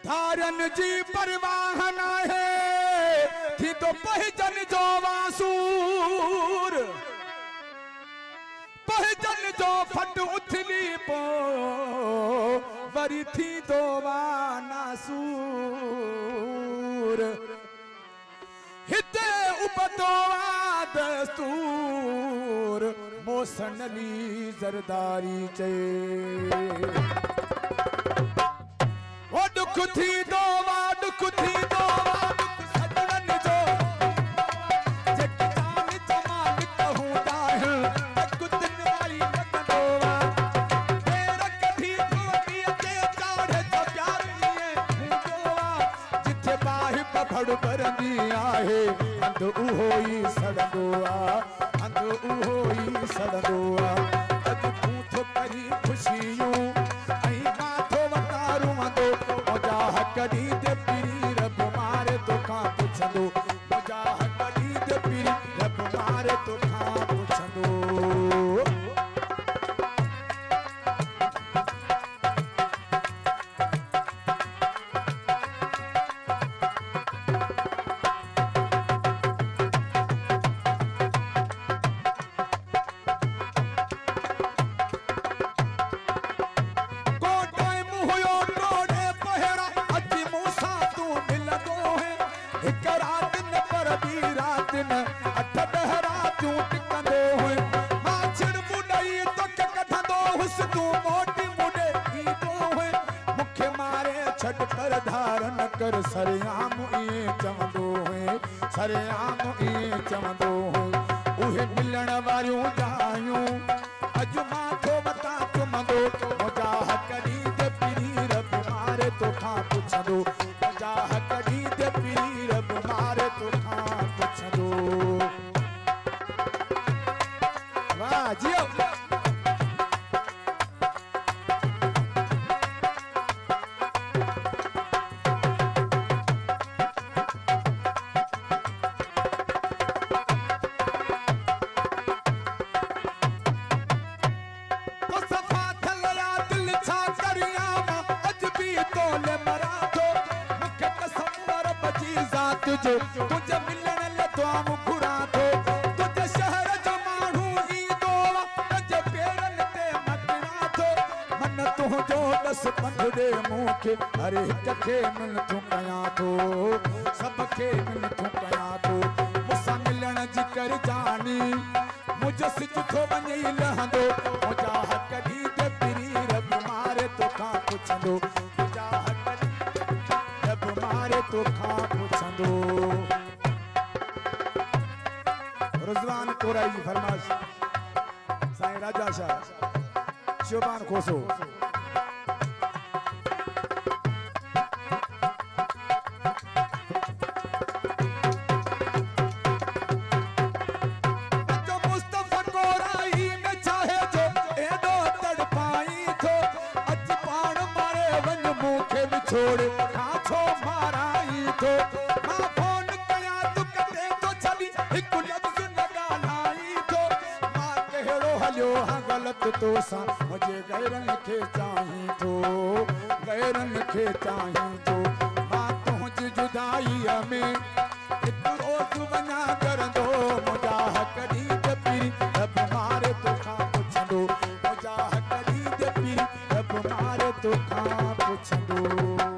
धारन जी परवाह न है थी तो पहचन जो वासूर पहचन जो फट उथली पो वरी थी तो वानासूर हिते उपतोवा दस्तूर मोसनली जरदारी चे वो दुख थी दोवा दुख थी दोवा दुख सजन जो जगतान जमाल कहूँ दाहिल तक दिन आई लगदोवा तेरा कभी कोई ते चाढ़े तो प्यार लिए दोवा जिथे बाहि पफड़ बरंदी आहे अंध उहोई सड़दोआ अंध उहोई सड़दोआ अज पूथ करी खुशियों आई माथो वतारू मंदो मजा हकड़ी दे पीरी रब मारे तो खां पुछंदो मजा हकड़ी दे पीरी रब मारे तो खां पुछंदो धारण कर सरेआम ये चवंदो है सरेआम ये चवंदो है उहे मिलण वारियूं जायूं अज माथो वता चुमंदो मजा हकड़ी दे पीरी रब मारे तो खां पुछंदो मजा हकड़ी दे पीरी रब मारे तो खां पुछंदो वाह जियो तुझे तुझे मिलण लथो मुखुरा थो तुझे शहर जो माण्हू ईंदो तुझे पेरन ते मटणा थो मन तुंहिंजो दस पंध ॾे मूंखे हर हिक खे मिलथूं कयां थो सभ खे मिलथूं कयां थो मूंसां मिलण जी कर जानी मुंहिंजो सिज थो वञे लहंदो मुंहिंजा हक ॾींदे पीरी रब मारे तोखां पुछंदो मुंहिंजा हक रब मारे तोखां पुछंदो रुज़वान कोराई जी फरमाइश साईं राजा शाह शोभान खोसो जो मुस्तफा कोराई में चाहे जो एडो तड़पाई थो अज पाण मारे वन मूंखे विछोड़ खाछो माराई थो मां फोन कया तू कदे तो छली हिकु लफ्ज़ न ॻाल्हाई थो मां कहिड़ो हलियो हां ग़लति तो सां मुंहिंजे गैरनि खे चाहीं थो गैरनि खे चाहीं थो मां तुंहिंजी जुदाईअ में हिकु रोज़ वञा करंदो मुंहिंजा हक ॾींदे पीरी रब मारे तोखां पुछंदो मुंहिंजा हक ॾींदे पीरी रब मारे तोखां पुछंदो